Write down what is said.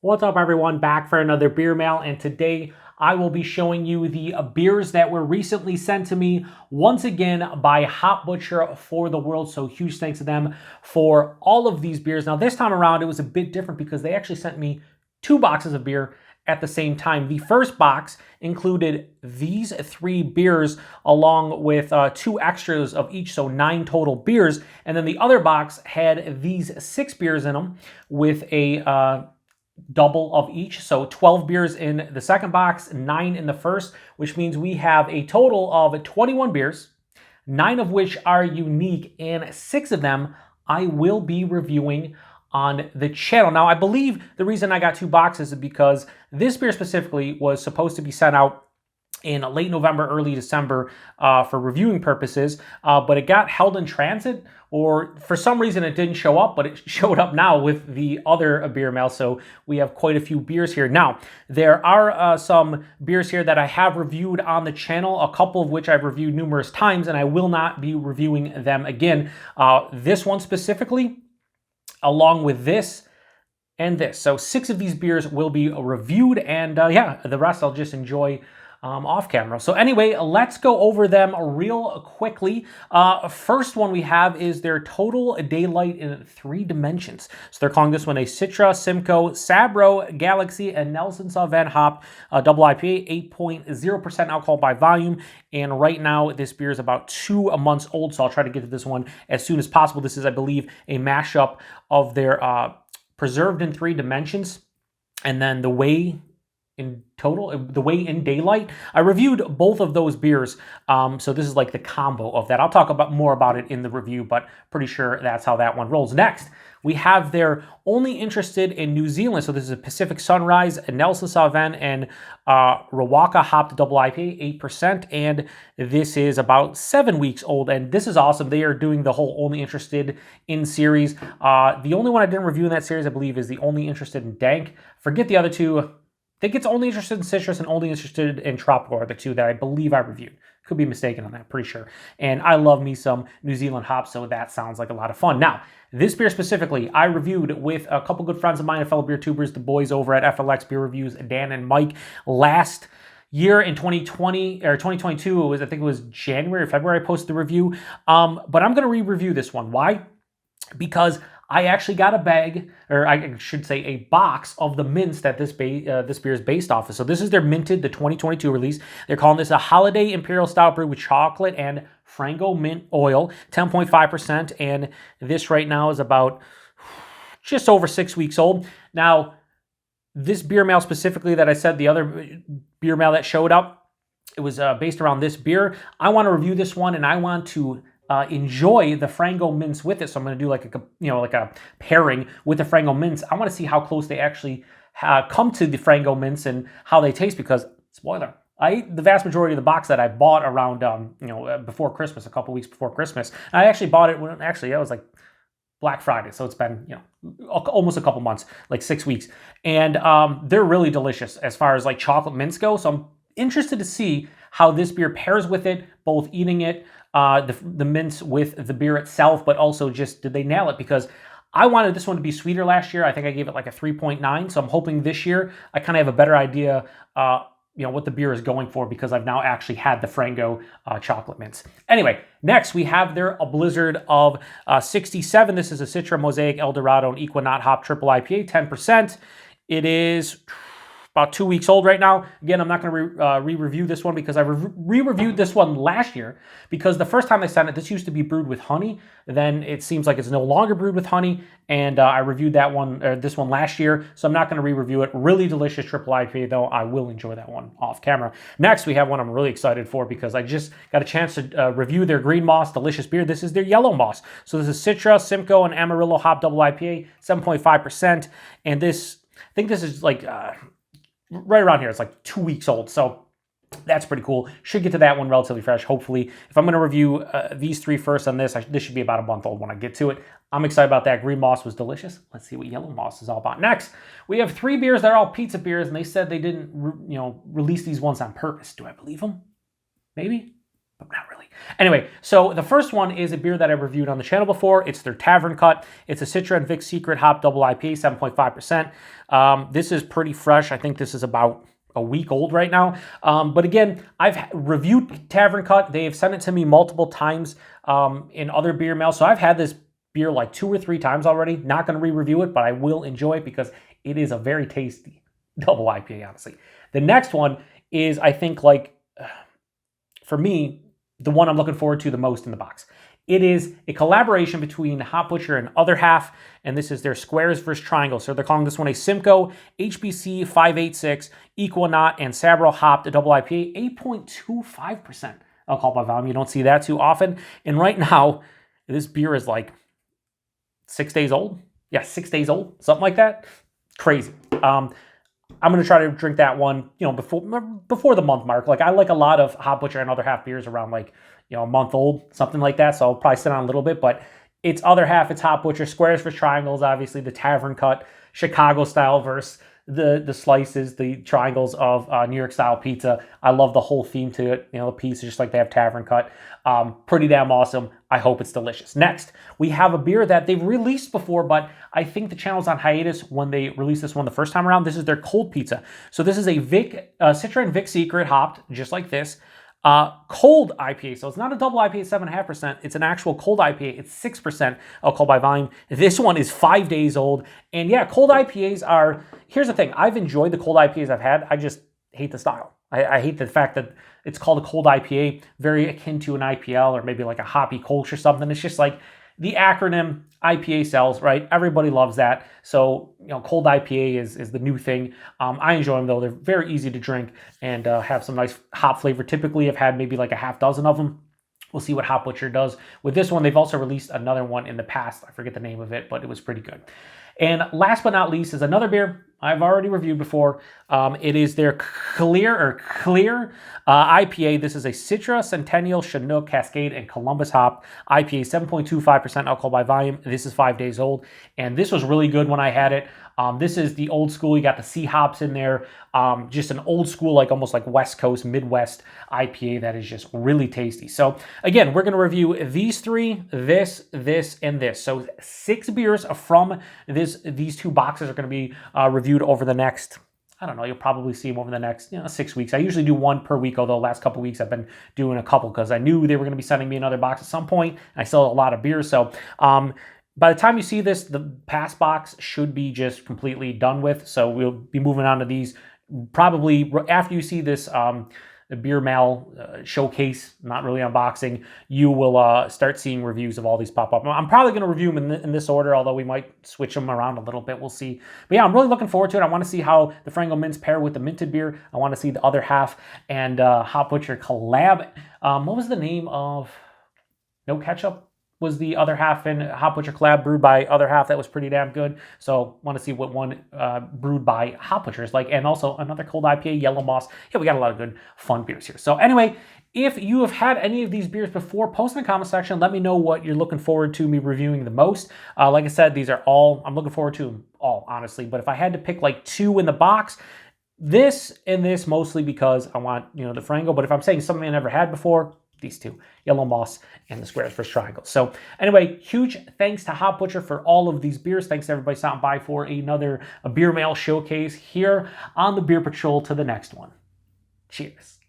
What's up, everyone? Back for another beer mail, and today I will be showing you the beers that were recently sent to me once again by Hop Butcher for the World. So huge thanks to them for all of these beers. Now this time around it was a bit different because they actually sent me 2 boxes of beer at the same time. The first box included these 3 beers along with 2 extras of each, so 9 total beers. And then the other box had these 6 beers in them with a double of each. So 12 beers in the second box, 9 in the first, which means we have a total of 21 beers, 9 of which are unique, and 6 of them I will be reviewing on the channel. Now, I believe the reason I got 2 boxes is because this beer specifically was supposed to be sent out in late November, early December for reviewing purposes, but it got held in transit, or for some reason it didn't show up, but it showed up now with the other beer mail, so we have quite a few beers here. Now, there are some beers here that I have reviewed on the channel, a couple of which I've reviewed numerous times, and I will not be reviewing them again. This one specifically, along with this, and this. So 6 of these beers will be reviewed, and yeah, the rest I'll just enjoy off camera. So anyway, let's go over them real quickly. First one we have is their Total Daylight in 3 dimensions. So they're calling this one a Citra, Simcoe, Sabro, Galaxy, and Nelson Sauvin Hop double IPA, 8.0% alcohol by volume. And right now, this beer is about 2 months old, so I'll try to get to this one as soon as possible. This is, I believe, a mashup of their Preserved in 3 dimensions, and then the Way in Total, the Way in Daylight. I reviewed both of those beers, so this is like the combo of that. I'll talk more about it in the review, but pretty sure that's how that one rolls. Next, we have their Only Interested in New Zealand. So this is a Pacific Sunrise, a Nelson Sauvin, and Rawaka Hopped Double IPA, 8%, and this is about 7 weeks old, and this is awesome. They are doing the whole Only Interested in series. The only one I didn't review in that series, I believe, is the Only Interested in Dank. Forget the other 2. I think it's Only Interested in Citrus and Only Interested in Tropical are the 2 that I believe I reviewed. Could be mistaken on that, pretty sure. And I love me some New Zealand hops, so that sounds like a lot of fun. Now, this beer specifically, I reviewed with a couple good friends of mine, fellow beer tubers, the boys over at FLX Beer Reviews, Dan and Mike, last year in 2020 or 2022. I think it was January or February I posted the review. But I'm going to re-review this one. Why? Because I actually got a bag, or I should say a box, of the mints that this beer is based off of. So this is their minted, the 2022 release. They're calling this a Holiday Imperial Stout Brew with chocolate and Frango mint oil, 10.5%. And this right now is about just over 6 weeks old. Now, this beer mail specifically that I said, the other beer mail that showed up, it was based around this beer. I want to review this one, and I want to enjoy the Frango mints with it. So I'm going to do like a pairing with the Frango mints. I want to see how close they actually come to the Frango mints and how they taste, because, spoiler, I ate the vast majority of the box that I bought around before Christmas, a couple weeks before Christmas. And I actually bought it when it was like Black Friday, so it's been almost a couple months, like 6 weeks, and they're really delicious as far as like chocolate mints go. So I'm interested to see how this beer pairs with it, both eating it, the mints with the beer itself, but also just did they nail it? Because I wanted this one to be sweeter last year. I think I gave it like a 3.9, so I'm hoping this year I kind of have a better idea what the beer is going for, because I've now actually had the Frango chocolate mints. Anyway, next we have their A Blizzard of 67. This is a Citra, Mosaic, Eldorado, and Equinox Hop Triple IPA, 10%. It is about 2 weeks old right now. Again, I'm not going to re-review this one because I re-reviewed this one last year, because the first time I sent it, this used to be brewed with honey. Then it seems like it's no longer brewed with honey, and I reviewed this one last year, so I'm not going to re-review it. Really delicious triple IPA, though. I will enjoy that one off camera. Next, we have one I'm really excited for because I just got a chance to review their Green Moss delicious beer. This is their Yellow Moss. So this is Citra, Simcoe, and Amarillo Hop Double IPA, 7.5%, and this, I think this is like right around here. It's like 2 weeks old, so that's pretty cool. Should get to that one relatively fresh, hopefully. If I'm going to review these 3 first on this, this should be about a month old when I get to it. I'm excited about that. Green Moss was delicious. Let's see what Yellow Moss is all about. Next, we have 3 beers that are all pizza beers, and they said they didn't release these ones on purpose. Do I believe them? Maybe. but not really. Anyway, so the first one is a beer that I've reviewed on the channel before. It's their Tavern Cut. It's a Citra and Vic Secret Hop Double IPA, 7.5%. This is pretty fresh. I think this is about a week old right now. But again, I've reviewed Tavern Cut. They have sent it to me multiple times in other beer mail. So I've had this beer like 2 or 3 times already. Not going to re-review it, but I will enjoy it because it is a very tasty double IPA, honestly. The next one is, I think, like, for me, the one I'm looking forward to the most in the box. It is a collaboration between Hop Butcher and Other Half, and this is their Squares versus Triangles. So they're calling this one a Simcoe HBC 586 Equinaut and Sabro hopped double IPA, 8.25% alcohol by volume. You don't see that too often. And right now, this beer is like 6 days old. Yeah, 6 days old, something like that. Crazy. I'm going to try to drink that one, before the month mark. Like, I like a lot of Hop Butcher and Other Half beers around, like, a month old, something like that. So I'll probably sit on a little bit, but it's Other Half, it's Hop Butcher, Squares versus Triangles, obviously the Tavern Cut, Chicago style versus the slices, the triangles of New York style pizza. I love the whole theme to it. The pizza, just like they have Tavern Cut. Pretty damn awesome. I hope it's delicious. Next, we have a beer that they've released before, but I think the channel's on hiatus when they released this one the first time around. This is their cold pizza. So this is a Citra and Vic Secret hopped, just like this. Cold IPA. So it's not a double IPA, 7.5%. It's an actual cold IPA. It's 6% alcohol by volume. This one is 5 days old. And yeah, cold IPAs are, here's the thing. I've enjoyed the cold IPAs I've had. I just hate the style. I hate the fact that it's called a cold IPA, very akin to an IPL or maybe like a hoppy Kolsch or something. It's just like the acronym IPA sells, right? Everybody loves that. So, cold IPA is the new thing. I enjoy them, though. They're very easy to drink and have some nice hop flavor. Typically, I've had maybe like a half dozen of them. We'll see what Hop Butcher does with this one. They've also released another one in the past. I forget the name of it, but it was pretty good. And last but not least is another beer I've already reviewed before. It is their Clear IPA. This is a Citra, Centennial, Chinook, Cascade, and Columbus hop IPA, 7.25% alcohol by volume. This is 5 days old, and this was really good when I had it. This is the old school. You got the C hops in there. Just an old school, like almost like West Coast, Midwest IPA that is just really tasty. So again, we're going to review these 3, this, and this. So 6 beers from these 2 boxes are going to be reviewed over the next, I don't know, you'll probably see them over the next 6 weeks. I usually do 1 per week, although the last couple weeks I've been doing a couple because I knew they were going to be sending me another box at some point. I still have a lot of beers. So by the time you see this, the past box should be just completely done with. So we'll be moving on to these probably after you see this beer mail showcase, not really unboxing. You will start seeing reviews of all these pop up. I'm probably going to review them in this order, although we might switch them around a little bit. We'll see. But yeah, I'm really looking forward to it. I want to see how the Frango Mints pair with the minted beer. I want to see the Other Half and Hop Butcher collab. What was the name of No Ketchup? Was the Other Half and Hop Butcher collab brewed by Other Half. That was pretty damn good. So want to see what one brewed by Hop Butcher is like. And also another cold IPA, Yellow Moss. Yeah, we got a lot of good fun beers here. So anyway, if you have had any of these beers before, post in the comment section. Let me know what you're looking forward to me reviewing the most. Like I said, these are all, I'm looking forward to them all, honestly. But if I had to pick like 2 in the box, this and this mostly because I want, the Frango. But if I'm saying something I never had before, these 2, Yellow Moss and the Squares versus Triangles. So anyway, huge thanks to Hop Butcher for all of these beers. Thanks to everybody stopping by for another beer mail showcase here on the Beer Patrol. To the next one. Cheers.